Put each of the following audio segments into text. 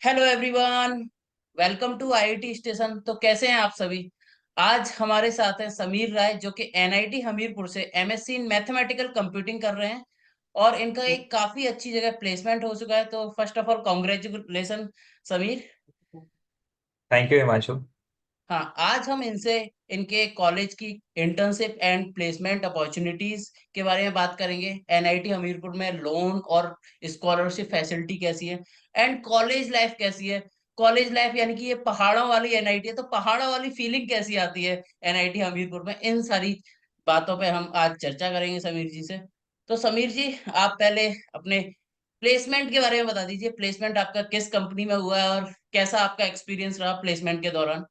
Hello everyone. Welcome to IIT station. तो कैसे हैं आप सभी। आज हमारे साथ हैं समीर राय जो कि एनआईटी हमीरपुर से एमएससी इन मैथमेटिकल कंप्यूटिंग कर रहे हैं और इनका एक काफी अच्छी जगह प्लेसमेंट हो चुका है। तो first of all congratulation Sameer. Thank you Himanshu. हाँ, आज हम इनसे इनके कॉलेज की इंटर्नशिप एंड प्लेसमेंट अपॉर्चुनिटीज के बारे में बात करेंगे। एनआईटी हमीरपुर में लोन और स्कॉलरशिप फैसिलिटी कैसी है एंड कॉलेज लाइफ कैसी है। कॉलेज लाइफ यानी कि ये पहाड़ों वाली एनआईटी है, तो पहाड़ों वाली फीलिंग कैसी आती है एनआईटी हमीरपुर में। इन सारी बातों पे हम आज चर्चा करेंगे समीर जी से। तो समीर जी, आप पहले अपने प्लेसमेंट के बारे में बता दीजिए। प्लेसमेंट आपका किस कंपनी में हुआ है और कैसा आपका एक्सपीरियंस रहा प्लेसमेंट के दौरान।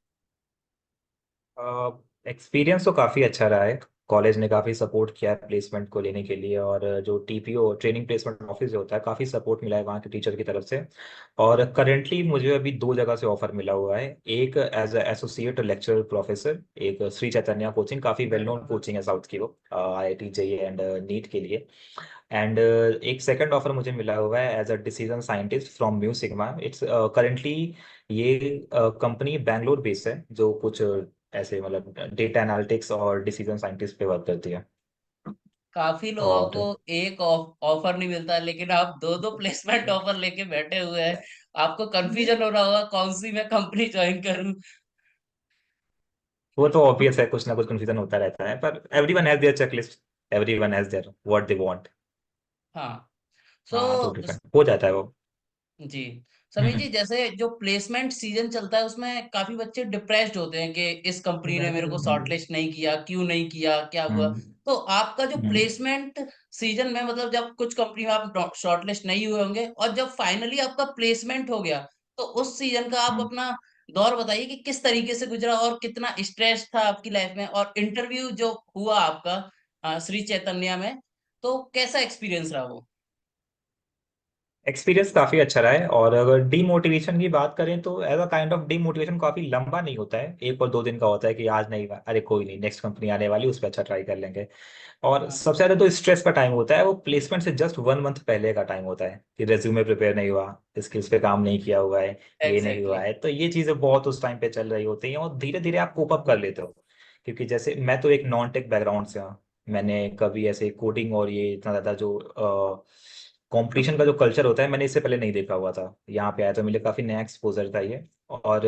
एक्सपीरियंस तो काफ़ी अच्छा रहा है। कॉलेज ने काफ़ी सपोर्ट किया है प्लेसमेंट को लेने के लिए, और जो टीपीओ ट्रेनिंग प्लेसमेंट ऑफिस जो होता है, काफ़ी सपोर्ट मिला है वहाँ के टीचर की तरफ से। और करेंटली मुझे अभी दो जगह से ऑफर मिला हुआ है। एक एज एसोसिएट लेक्चरर प्रोफेसर, एक श्री चैतन्य कोचिंग, काफ़ी वेल नोन कोचिंग है साउथ की, वो आईआईटी जेईई एंड नीट के लिए। एंड एक सेकंड ऑफर मुझे मिला हुआ है as a decision scientist from Mu Sigma. It's currently ये कंपनी बैंगलोर बेस्ड है, जो कुछ ऐसे मतलब डेटा एनालिटिक्स और डिसीजन साइंटिस्ट पे वर्क करती है। काफी लोगों को और एक ऑफर नहीं मिलता, लेकिन आप दो दो प्लेसमेंट ऑफर लेके बैठे हुए हैं। आपको कंफ्यूजन हो रहा होगा कौन सी मैं कंपनी ज्वाइन करूं। वो तो ऑब्वियस है, कुछ ना कुछ कंफ्यूजन होता रहता है, पर everyone has their checklist, everyone has their what they want. हाँ। सो हाँ, तो डिपेंड हो जाता है वो। जी समीर जी, जैसे जो प्लेसमेंट सीजन चलता है उसमें काफी बच्चे डिप्रेस्ड होते हैं कि इस कंपनी ने मेरे को हम्म। शॉर्टलिस्ट नहीं किया, क्यों नहीं किया, क्या हुआ। हम्म। तो आपका जो हम्म। प्लेसमेंट सीजन में, मतलब जब कुछ कंपनी में आप शॉर्टलिस्ट नहीं हुए होंगे और जब फाइनली आपका प्लेसमेंट हो गया, तो उस सीजन का आप हम्म। अपना दौर बताइए कि किस तरीके से गुजरा और कितना स्ट्रेस था आपकी लाइफ में। और इंटरव्यू जो हुआ आपका श्री चैतन्य में, तो कैसा एक्सपीरियंस रहा वो। एक्सपीरियंस काफी अच्छा रहा है। और अगर डीमोटिवेशन की बात करें तो as a kind of demotivation काफी लंबा नहीं होता है, एक और दो दिन का होता है कि आज नहीं, अरे कोई नहीं, नेक्स्ट कंपनी आने वाली, उस पर अच्छा ट्राई कर लेंगे। और हाँ, सबसे ज्यादा तो स्ट्रेस का टाइम होता है वो प्लेसमेंट से जस्ट 1 मंथ पहले का टाइम होता है, कि रेज्यूमे प्रिपेयर नहीं हुआ, स्किल्स पे काम नहीं किया हुआ है, ये नहीं हुआ एग्जैक्टली। है। तो ये चीजें बहुत उस टाइम पे चल रही होती हैं, और धीरे धीरे आप कोप अप कर लेते हो। क्योंकि जैसे मैं तो एक नॉन टेक बैकग्राउंड से हूँ, मैंने कभी ऐसे कोडिंग और ये इतना ज्यादा जो कंपटीशन का जो कल्चर होता है, मैंने इससे पहले नहीं देखा हुआ था। यहाँ पे आया तो मेरे काफी नया एक्सपोजर था ये। और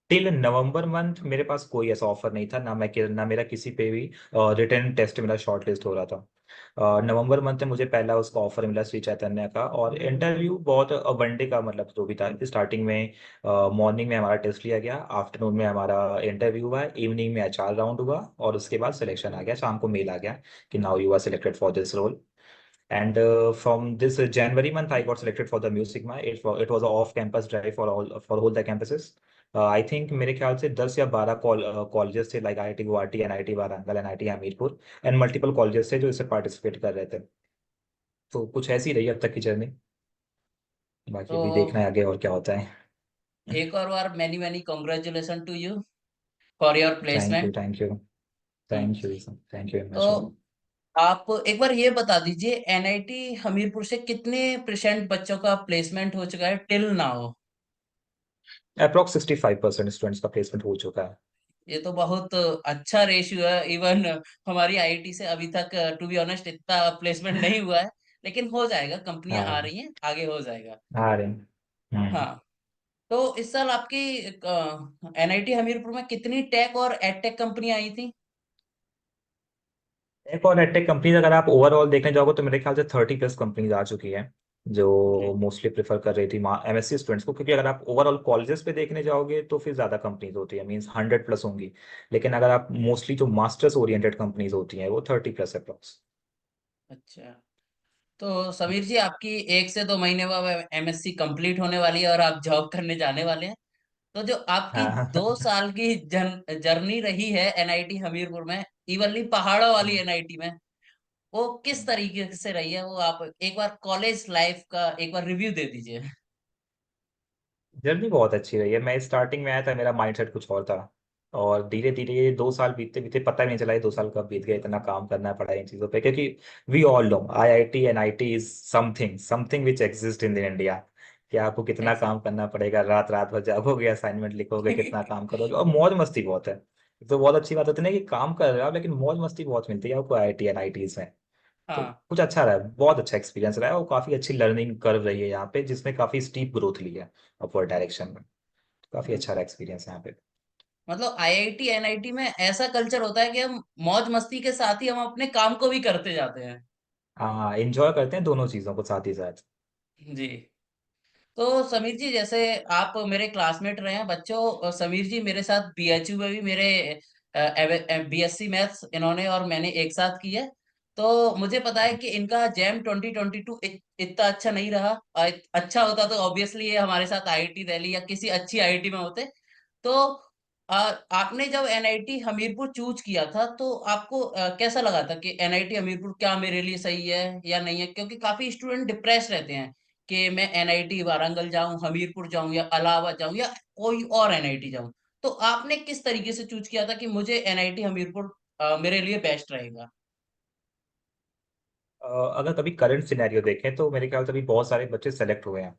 टिल नवंबर मंथ मेरे पास कोई ऐसा ऑफर नहीं था, ना मेरा किसी पे भी रिटर्न टेस्ट मेरा शॉर्ट लिस्ट हो रहा था। नवंबर मंथ में मुझे पहला उसका ऑफर मिला श्री चैतन्य का, और इंटरव्यू बहुत वनडे का, मतलब जो भी था, स्टार्टिंग में मॉर्निंग में हमारा टेस्ट लिया गया, आफ्टरनून में हमारा इंटरव्यू हुआ, इवनिंग में एचआर राउंड हुआ, और उसके बाद सिलेक्शन आ गया, शाम को मेल आ गया कि now you are selected for this role. And from this January month, I got selected for the Music Sigma. It was a off-campus drive for all the campuses. I think मेरे ख्याल से 10 या 12 colleges थे, like IIT Guwahati, NIT Warangal, NIT Hamirpur, and multiple colleges थे जो इससे participate कर रहे थे। तो कुछ ऐसी रही अब तक की जर्नी। बाकी तो अभी देखना है आगे और क्या होता है। एक और बार many many congratulation to you for your thank you, placement. Thank you. Hmm. Thank you, thank you very तो मच। आप एक बार ये बता दीजिए, एनआईटी हमीरपुर से कितने परसेंट बच्चों का प्लेसमेंट हो चुका है टिल नाउ। अप्रोक्स 65% स्टूडेंट्स का प्लेसमेंट हो चुका है। ये तो बहुत अच्छा रेशियो है। इवन हमारी आईआईटी से अभी तक टू बी ऑनेस्ट इतना प्लेसमेंट नहीं हुआ है, लेकिन हो जाएगा। कंपनियां आ हाँ, रही हैं, आगे हो जाएगा। आ रहे हैं। हाँ। तो इस साल आपकी एनआईटी हमीरपुर में कितनी टेक और एडटेक कंपनी आई थी। एक और एडटेक कंपनीज अगर आप ओवरऑल देखने जाओगे तो मेरे ख्याल से 30+ कंपनीज आ चुकी हैं, जो मोस्टली प्रेफर कर रही थी एमएससी स्टूडेंट्स को। क्योंकि अगर आप ओवरऑल कॉलेजेस पे देखने जाओगे तो फिर ज़्यादा कंपनीज होती है, मीन्स 100+ होंगी। लेकिन अगर आप मोस्टली जो मास्टर्स ओरिएंटेड कंपनीज होती हैं वो 30+ अप्रॉक्स। अच्छा। तो समीर जी, आपकी 1 से 2 महीने बाद एमएससी कंप्लीट होने वाली है और आप जॉब करने जाने वाले हैं। तो जो आपकी हाँ। 2 साल की जर्नी रही है एनआईटी हमीरपुर में, इवनली पहाड़ों वाली एनआईटी में, वो किस तरीके से रही है, वो आप एक बार कॉलेज लाइफ का एक बार रिव्यू दे दीजिए। जर्नी बहुत अच्छी रही है। मैं स्टार्टिंग में आया था, मेरा माइंडसेट कुछ और था, और धीरे धीरे 2 साल बीतते बीतते पता ही नहीं चला ये 2 साल कब बीत गए। इतना काम करना पड़ा इन चीज़ों पे, क्योंकि we all know IIT and IT is something something which exist in India. कि आपको कितना Ex- काम करना पड़ेगा, रात रात भर जागोगे, असाइनमेंट लिखोगे, कितना काम करोगे, और मौज मस्ती बहुत है। तो बहुत अच्छी बात होती है ना कि काम कर रहे हो लेकिन मौज मस्ती बहुत मिलती है आपको आईआईटी एनआईटीज में। तो हाँ। कुछ अच्छा रहा है, बहुत अच्छा एक्सपीरियंस रहा है, और काफी अच्छी लर्निंग कर्व रही है यहाँ पे, जिसमें काफी स्टीप ग्रोथ ली है अपवर्ड डायरेक्शन में। काफी हम्म। अच्छा रहा एक्सपीरियंस यहाँ पे। मतलब आईआईटी एनआईटी में ऐसा कल्चर होता है कि हम मौज मस्ती के साथ ही हम अपने काम को भी करते जाते हैं। हाँ, एंजॉय करते हैं दोनों चीजों को साथ ही साथ। जी। तो समीर जी, जैसे आप मेरे क्लासमेट रहे हैं बच्चों, समीर जी मेरे साथ बीएचयू में भी मेरे बीएससी मैथ्स इन्होंने और मैंने एक साथ की है। तो मुझे पता है कि इनका जैम 2022 इतना अच्छा नहीं रहा। अच्छा होता तो ऑब्वियसली ये हमारे साथ आईआईटी दिल्ली या किसी अच्छी आईआईटी में होते। तो अ, आपने जब एनआईटी हमीरपुर चूज किया था तो आपको कैसा लगा था कि एनआईटी हमीरपुर क्या मेरे लिए सही है या नहीं है? क्योंकि काफी स्टूडेंट डिप्रेस रहते हैं कि मैं एनआईटी वारंगल जाऊं, हमीरपुर जाऊं, या इलाहाबाद जाऊं, या कोई और एनआईटी जाऊं। तो आपने किस तरीके से चूज किया था कि मुझे एनआईटी हमीरपुर मेरे लिए बेस्ट रहेगा? अगर कभी करंट सिनेरियो देखें तो मेरे ख्याल से अभी बहुत सारे बच्चे सेलेक्ट हुए हैं,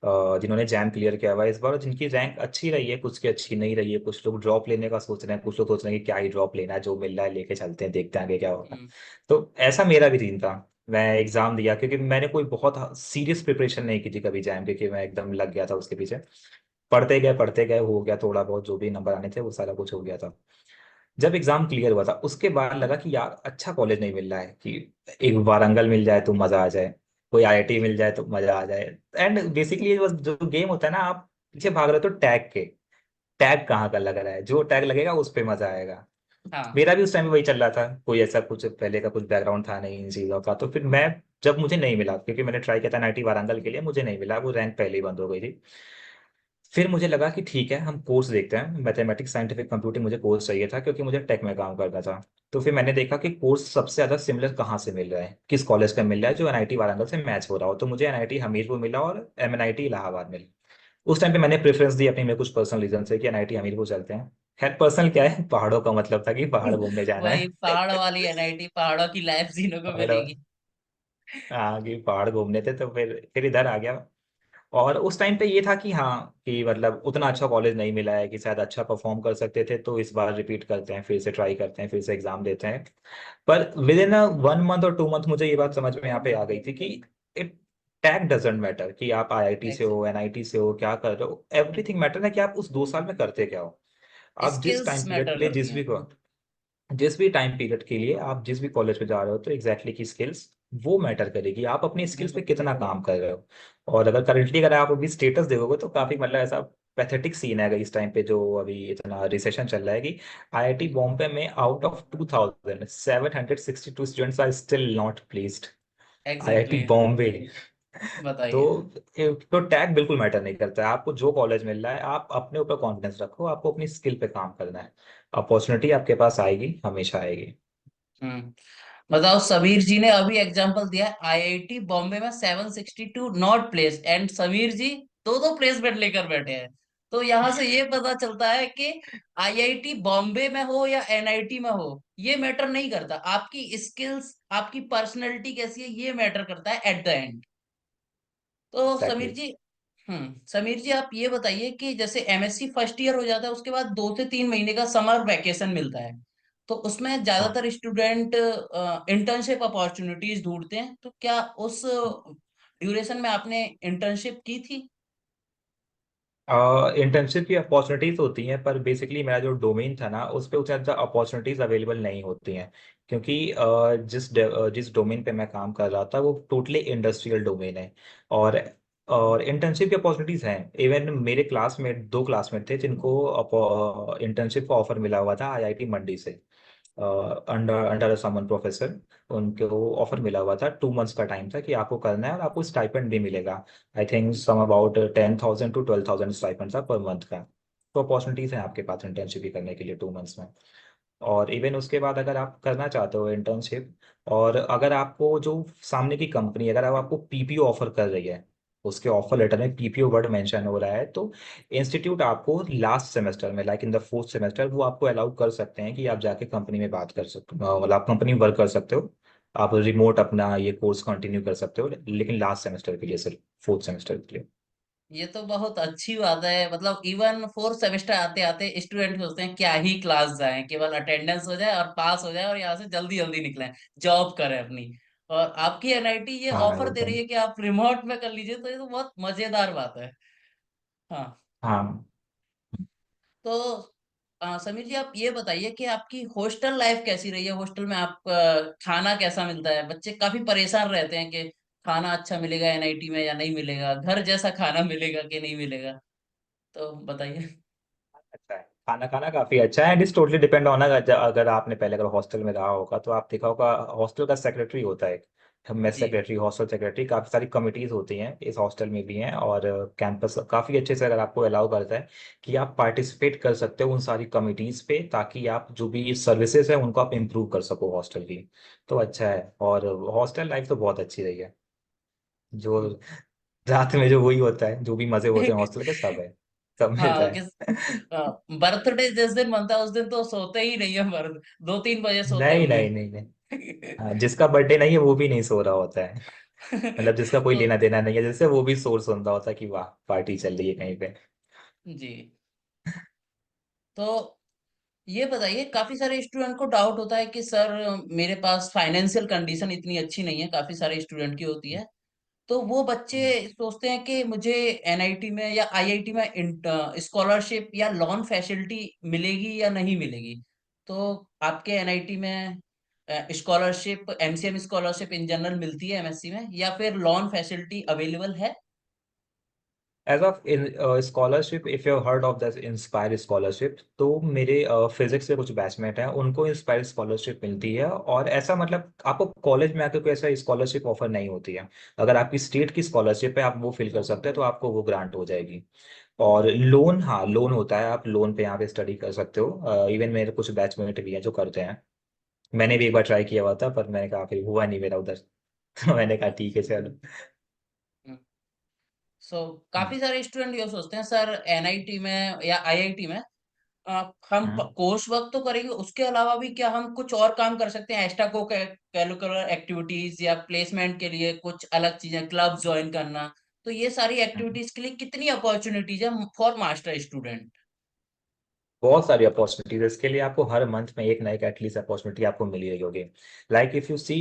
जिन्होंने जैम क्लियर किया हुआ है इस बार, और जिनकी रैंक अच्छी रही है, कुछ की अच्छी नहीं रही है। कुछ लोग ड्रॉप लेने का सोच रहे हैं, कुछ लोग सोच रहे हैं कि क्या ही ड्रॉप लेना है, जो मिल रहा है लेके चलते हैं, देखते हैं आगे क्या होगा। हम्म। तो ऐसा मेरा भी सीन था। मैं एग्जाम दिया क्योंकि मैंने कोई बहुत सीरियस प्रिपरेशन नहीं की थी कभी जैम, क्योंकि मैं एकदम लग गया था उसके पीछे। पढ़ते गए हो गया, थोड़ा बहुत जो भी नंबर आने थे वो सारा कुछ हो गया था। जब एग्जाम क्लियर हुआ था उसके बाद लगा कि यार अच्छा कॉलेज नहीं मिल रहा है, कि एक वारंगल मिल जाए तो मजा आ जाए, कोई आईआईटी मिल जाए तो मजा आ जाए। एंड बेसिकली बस जो गेम होता है ना, आप पीछे भाग रहे हो तो टैग के, टैग कहाँ का लग रहा है, जो टैग लगेगा उस पे मजा आएगा। हाँ। मेरा भी उस टाइम वही चल रहा था, कोई ऐसा कुछ पहले का कुछ बैकग्राउंड था नहीं इन चीजों का। तो फिर मैं, जब मुझे नहीं मिला, क्योंकि मैंने ट्राई किया था नाइटी वारंगल के लिए, मुझे नहीं मिला, वो रैंक पहले ही बंद हो गई थी। फिर मुझे लगा कि ठीक है हम कोर्स देखते हैं, मैथमेटिक्स साइंटिफिक कंप्यूटिंग मुझे कोर्स चाहिए था, क्योंकि मुझे टेक में काम करना था। तो फिर मैंने देखा कि कोर्स सबसे ज्यादा सिमिलर कहाँ से मिल रहा है, किस कॉलेज का मिल रहा है जो एनआईटी वाराणसी से मैच हो रहा हो। तो मुझे एनआईटी हमीरपुर मिला और एमएनआईटी इलाहाबाद मिला। उस टाइम पे मैंने प्रेफरेंस दी अपनी में कुछ पर्सनल रीजन से कि एनआईटी हमीरपुर चलते हैं। खैर पर्सनल क्या है, पहाड़ों का मतलब था कि पहाड़ घूमने जाना वही है। पहाड़ वाली एनआईटी, पहाड़ों की लाइफ जीने को पहाड़, मिलेगी। हाँ कि पहाड़ घूमने थे, तो फिर इधर आ गया। और उस टाइम पे ये था कि हाँ, कि मतलब उतना अच्छा कॉलेज नहीं मिला है कि शायद अच्छा परफॉर्म कर सकते थे, तो इस बार रिपीट करते हैं, फिर से ट्राई करते हैं, फिर से एग्जाम देते हैं। पर विद इन 1 मंथ और 2 मंथ मुझे ये बात समझ में यहाँ पे आ गई थी कि इट टैग डजेंट मैटर कि आप आईआईटी से हो, एनआईटी से हो, क्या कर रहे हो। एवरीथिंग मैटर है कि आप उस 2 साल में करते क्या हो। आप जिस स्किल्स टाइम पीरियड मैटर के लिए करती हैं। जिस भी टाइम पीरियड के लिए आप जिस भी कॉलेज में जा रहे हो, तो एग्जैक्टली की स्किल्स वो मैटर करेगी, आप अपनी स्किल्स पे कितना काम कर रहे हो। और अगर करंटली अगर आप अभी स्टेटस देखोगे तो काफी मतलब ऐसा पैथेटिक सीन है इस टाइम पे, जो अभी इतना रिसेशन चल रहा है, कि आईआईटी बॉम्बे में out of 2762 students are still not placed. IIT exactly. Bombay. तो बताइए। तो टैग बिल्कुल मैटर नहीं करता है, आपको जो कॉलेज मिल रहा है आप अपने ऊपर कॉन्फिडेंस रखो, आपको अपनी स्किल पे काम करना है। अपॉर्चुनिटी आपके पास आएगी, हमेशा आएगी। हम्म। बताओ, समीर जी ने अभी एग्जांपल दिया है आईआईटी बॉम्बे में 762 नॉट प्लेस, एंड समीर जी दो दो प्लेसमेंट लेकर बैठे हैं। तो यहां से ये पता चलता है कि आईआईटी बॉम्बे में हो या एनआईटी में हो, ये मैटर नहीं करता, आपकी स्किल्स, आपकी पर्सनैलिटी कैसी है, ये मैटर करता है एट द एंड। तो एग्जैक्टली। समीर जी, समीर जी आप ये बताइए कि जैसे एमएससी फर्स्ट ईयर हो जाता है, उसके बाद 2 से 3 महीने का समर वैकेशन मिलता है। तो उसमें हाँ, ज्यादातर स्टूडेंट इंटर्नशिप अपॉर्चुनिटीज ढूंढते हैं। तो क्या उस ड्यूरेशन में आपने इंटर्नशिप की थी? इंटर्नशिप की अपॉर्चुनिटीज होती हैं, पर बेसिकली मेरा जो डोमेन था ना, उस पे उतना ज़्यादा अपॉर्चुनिटीज अवेलेबल नहीं होती हैं। क्योंकि जिस डोमेन पे मैं काम कर रहा था वो टोटली इंडस्ट्रियल डोमेन है। और इंटर्नशिप की अपॉर्चुनिटीज हैं। इवन मेरे क्लासमेट, 2 क्लासमेट थे जिनको इंटर्नशिप का ऑफर मिला हुआ था आईआईटी मंडी से, अंडर अंडर समन प्रोफेसर। उनको ऑफर मिला हुआ था, 2 मंथ्स का टाइम था कि आपको करना है, और आपको स्टाइपेंड भी मिलेगा। I think some about 10,000 to 12,000 stipend था पर मंथ का। तो अपॉर्चुनिटीज हैं आपके पास इंटर्नशिप भी करने के लिए 2 मंथ्स में। और इवन उसके बाद अगर आप करना चाहते हो इंटर्नशिप, और अगर आपको जो सामने की कंपनी, अगर आप आपको पीपीओ ऑफर कर रही है, उसके ऑफर लेटर में पीपीओ वर्ड मेंशन हो रहा है, तो इंस्टीट्यूट आपको लास्ट सेमेस्टर में, like in the 4th semester, वो आपको अलाउ कर सकते हैं कि आप जाके कंपनी में बात कर सकते हो, मतलब आप कंपनी में वर्क कर सकते हो। आप रिमोट अपना ये कोर्स कंटिन्यू कर सकते हो, लेकिन लास्ट सेमेस्टर के लिए सिर्फ, 4th सेमेस्टर के लिए। ये तो बहुत अच्छी बात है। मतलब इवन फोर्थ सेमेस्टर आते आते स्टूडेंट सोचते हैं क्या ही क्लास जाएं, केवल अटेंडेंस हो जाए और पास हो जाए और यहाँ से जल्दी जल्दी निकलें, जॉब करें अपनी। और आपकी एनआईटी ये हाँ ऑफर दे एकदम। रही है कि आप रिमोट में कर लीजिए, तो ये तो बहुत मजेदार बात है। हाँ। हाँ तो समीर जी, आप ये बताइए कि आपकी हॉस्टल लाइफ कैसी रही है। हॉस्टल में आप खाना कैसा मिलता है? बच्चे काफी परेशान रहते हैं कि खाना अच्छा मिलेगा एनआईटी में या नहीं मिलेगा, घर जैसा खाना मिलेगा कि नहीं मिलेगा। तो बताइए। अच्छा है, खाना खाना काफी अच्छा है। And it's totally depend on, अगर आपने पहले अगर हॉस्टल में रहा होगा तो आप देखा होगा हॉस्टल का सेक्रेटरी होता है, मेस जी। सेक्रेटरी, हॉस्टल सेक्रेटरी, काफी सारी कमिटीज होती हैं इस हॉस्टल में भी हैं। और कैंपस काफी अच्छे से अगर आपको अलाउ करता है कि आप पार्टिसिपेट कर सकते हो उन सारी कमिटीज पे, ताकि आप जो भी सर्विसेज है उनको आप इम्प्रूव कर सको हॉस्टल की। तो अच्छा है, और हॉस्टल लाइफ तो बहुत अच्छी रही है। जो रात में जो वही होता है, जो भी मजे होते हैं हॉस्टल के, सब है, सब मिलता हाँ, किस है। बर्थडे जिस दिन बनता है उस दिन तो सोते ही नहीं है मर्द, 2-3 बजे सोते नहीं होंगे। नहीं नहीं नहीं। हाँ, जिसका बर्थडे नहीं है वो भी नहीं सो रहा होता है। मतलब जिसका कोई तो लेना देना नहीं है, जैसे वो भी शोर सुन रहा होता है कि वाह पार्टी चल रही है कहीं पे। जी। तो ये बताइए, काफी सारे स्टूडेंट को डाउट होता है कि सर मेरे पास फाइनेंशियल कंडीशन इतनी अच्छी नहीं है, काफी सारे स्टूडेंट की होती है। तो वो बच्चे सोचते हैं कि मुझे एनआईटी में या आईआईटी में स्कॉलरशिप या लोन फैसिलिटी मिलेगी या नहीं मिलेगी। तो आपके एनआईटी में scholarship, MCM scholarship in general मिलती है एमएससी में, या फिर लोन फैसिलिटी अवेलेबल है? As of in scholarship, if you heard of the INSPIRE scholarship, तो मेरे फिजिक्स के कुछ बैचमेट हैं, उनको इंस्पायर स्कॉलरशिप मिलती है। और ऐसा मतलब आपको कॉलेज में आकर कोई ऐसा स्कॉलरशिप ऑफर नहीं होती है। अगर आपकी स्टेट की स्कॉलरशिप है, आप वो फिल कर सकते हैं, तो आपको वो ग्रांट हो जाएगी। और लोन, हाँ लोन होता है, आप लोन पे यहाँ पे स्टडी कर सकते हो। इवन मेरे कुछ बैचमेट भी हैं जो करते हैं। मैंने भी एक बार ट्राई किया हुआ था, पर मैंने कहा फिर हुआ नहीं मेरा उधर। तो मैंने कहा ठीक है चलो। सो हम्म, काफी सारे स्टूडेंट ये सोचते हैं सर एनआईटी में या आईआईटी में हम हम्म। कोर्स वर्क तो करेंगे, उसके अलावा भी क्या हम कुछ और काम कर सकते हैं? एक्स्ट्रा को कैरिकुलर एक्टिविटीज या प्लेसमेंट के लिए कुछ अलग चीजें, क्लब ज्वाइन करना। तो ये सारी हम्म। एक्टिविटीज के लिए कितनी अपॉर्चुनिटीज है फॉर मास्टर स्टूडेंट? बहुत सारी अपॉर्चुनिटीज, इसके लिए आपको हर मंथ में एक ना एक एटलीस्ट अपॉर्चुनिटी आपको मिल ही रही होगी। लाइक इफ यू सी,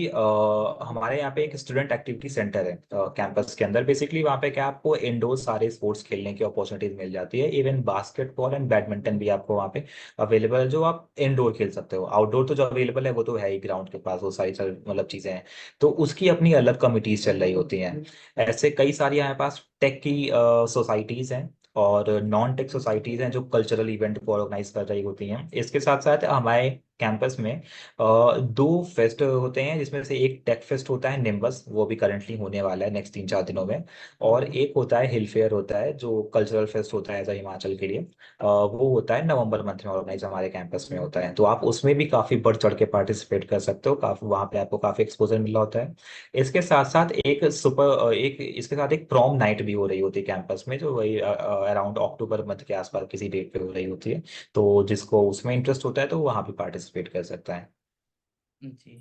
हमारे यहाँ पे एक स्टूडेंट एक्टिविटी सेंटर है कैंपस के अंदर। बेसिकली वहाँ पे क्या आपको इंडोर सारे स्पोर्ट्स खेलने की अपॉर्चुनिटीज मिल जाती है। इवन बास्केटबॉल एंड बैडमिंटन भी आपको वहाँ पे अवेलेबल है, जो आप इंडोर खेल सकते हो। आउटडोर तो जो अवेलेबल है वो तो है ही ग्राउंड के पास, वो सारी सारी मतलब चीजें हैं। तो उसकी अपनी अलग कमिटीज चल रही होती हैं। ऐसे कई सारी यहाँ पास टेक की सोसाइटीज हैं, और नॉन टेक सोसाइटीज हैं जो कल्चरल इवेंट को ऑर्गेनाइज कर रही होती हैं। इसके साथ साथ हमारे कैंपस में दो फेस्ट होते हैं, जिसमें से एक टेक फेस्ट होता है निम्बस, वो भी करंटली होने वाला है नेक्स्ट 3-4 दिनों में। और एक होता है हिल फेयर होता है, जो कल्चरल फेस्ट होता है एज हिमाचल के लिए। वो होता है नवंबर मंथ में ऑर्गेनाइज, हमारे कैंपस में होता है। तो आप उसमें भी काफी बढ़ चढ़ के पार्टिसिपेट कर सकते हो, काफी वहाँ पे आपको काफी एक्सपोजर मिल रहा होता है। इसके साथ साथ एक इसके साथ एक प्रॉम नाइट भी हो रही होती है कैंपस में, जो वही अराउंड अक्टूबर मंथ के आसपास किसी डेट पे हो रही होती है। तो जिसको उसमें इंटरेस्ट होता है तो वहाँ भी पार्टिसिपेट कर सकता है। जी।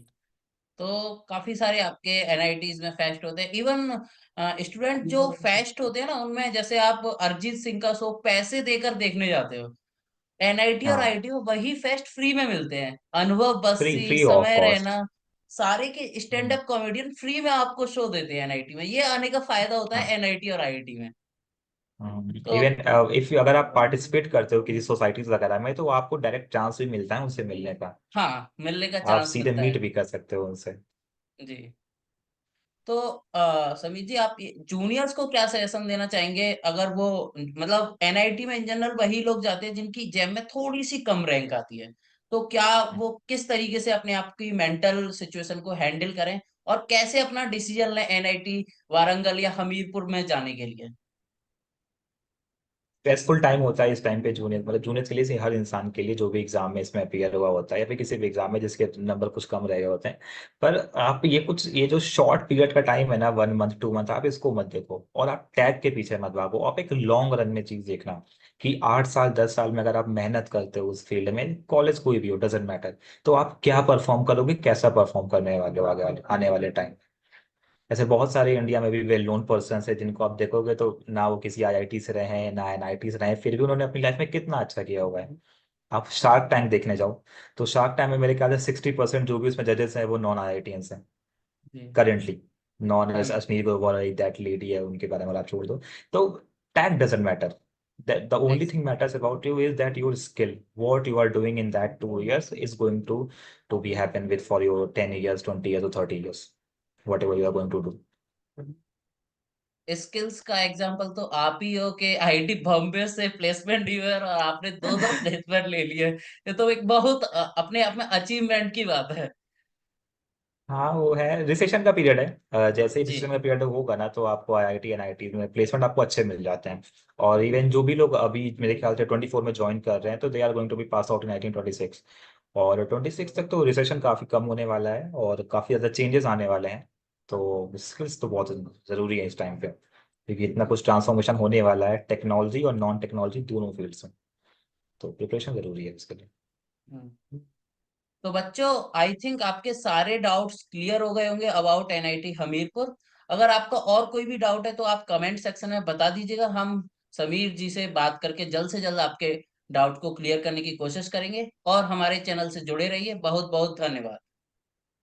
तो काफी सारे आपके एनआईटीज में फेस्ट होते हैं। इवन स्टूडेंट जो फेस्ट होते हैं ना, उनमें जैसे आप अरिजीत सिंह का शो पैसे देकर देखने जाते हो, एनआईटी और हाँ, आईआईटी में वही फेस्ट फ्री में मिलते हैं। अनुभव फ्री बस्सी, फ्री ऑफ समय कॉस्ट। रैना, सारे के स्टैंड अप कॉमेडियन फ्री में आपको शो देते हैं एनआईटी में। ये आने का फायदा होता है हाँ। एनआईटी और आईआईटी में। तो इवन इफ अगर आप पार्टिसिपेट करते हो किसी सोसाइटीज वगैरह में, तो आपको डायरेक्ट चांस भी मिलता है उनसे मिलने का। हाँ, मिलने का आप चांस सीधे मिलता है। मीट भी कर सकते हो उनसे। जी। तो समीर जी, आप जूनियर्स को क्या सजेशन देना चाहेंगे? अगर वो, मतलब एनआईटी में इन जनरल वही लोग जाते हैं जिनकी जेब में थोड़ी सी कम रैंक आती है, तो क्या वो किस तरीके से अपने आप की मेंटल सिचुएशन को हैंडल करें और कैसे अपना डिसीजन लें एनआईटी वारंगल या हमीरपुर में जाने के लिए? स्ट्रेसफुल टाइम होता है इस टाइम पे जूनियर, मतलब जूनियर्स के लिए से हर इंसान के लिए, जो भी एग्जाम में इसमें अपियर हुआ होता है या फिर किसी भी एग्जाम में जिसके नंबर कुछ कम रहे होते हैं। पर आप ये जो शॉर्ट पीरियड का टाइम है ना, 1 मंथ 2 मंथ, आप इसको मत देखो और आप टैग के पीछे मत भागो। आप एक लॉन्ग रन में चीज देखना कि 8 साल 10 साल में अगर आप मेहनत करते हो उस फील्ड में, कॉलेज कोई भी हो डजेंट मैटर, तो आप क्या परफॉर्म करोगे, कैसा परफॉर्म करने वाले हो आगे आने वाले टाइम। ऐसे बहुत सारे इंडिया में भी वेल नोन पर्सन है जिनको आप देखोगे तो ना वो किसी आईआईटी से रहे हैं ना एनआईटी से रहे हैं, फिर भी उन्होंने अपनी लाइफ में कितना अच्छा किया हुआ है। आप शार्क टैंक देखने जाओ, तो शार्क टैंक में मेरे ख्याल से 60% जो भी उसमें जजेस हैं वो नॉन आईआईटियंस हैं जी। Currently. Non hmm. Ashneer Grover that lady है, उनके बारे में आप छोड़ दो। तो tag doesn't matter, that the only Ex- thing matters about you is that your skill, what you are doing in that 2 years is going to be happen with for your 10 years, 20 years or 30 years, whatever you are going to do. Skills का example तो आप ही हो कि IIT Bombay से placement हुए और आपने दो दो प्लेसमेंट ले लिए। ये तो एक बहुत अपने आप में अचीवमेंट की बात है। हाँ वो है, रिसेशन का पीरियड है। जैसे ही जी। रिसेशन का पीरियड होगा ना तो आपको आईआईटी एनआईटी में प्लेसमेंट आपको अच्छे मिल जाते हैं। और इवन जो भी लोग अभी मेरे ख्याल से 24 में ज्वाइन कर रहे हैं तो they are going to be pass out in 1926। और 26 तक तो रिसेशन काफ़ी कम होने वाला है और काफ़ी ज़्यादा चेंजेस आने वाले हैं। तो स्किल्स तो बहुत ज़रूरी है इस टाइम पे, क्योंकि इतना कुछ ट्रांसफॉर्मेशन होने वाला है टेक्नोलॉजी और नॉन टेक्नोलॉजी दोनों फील्ड्स में। तो प्रिपरेशन ज़रूरी है इसके लिए। हम्म। तो बच्चों, आई थिंक आपके सारे डाउट्स क्लियर हो गए होंगे अबाउट एनआईटी हमीरपुर। अगर आपका और कोई भी डाउट है तो आप कमेंट सेक्शन में बता दीजिएगा। हम समीर जी से बात करके जल्द से जल्द आपके डाउट को क्लियर करने की कोशिश करेंगे। और हमारे चैनल से जुड़े रहिए। बहुत बहुत धन्यवाद।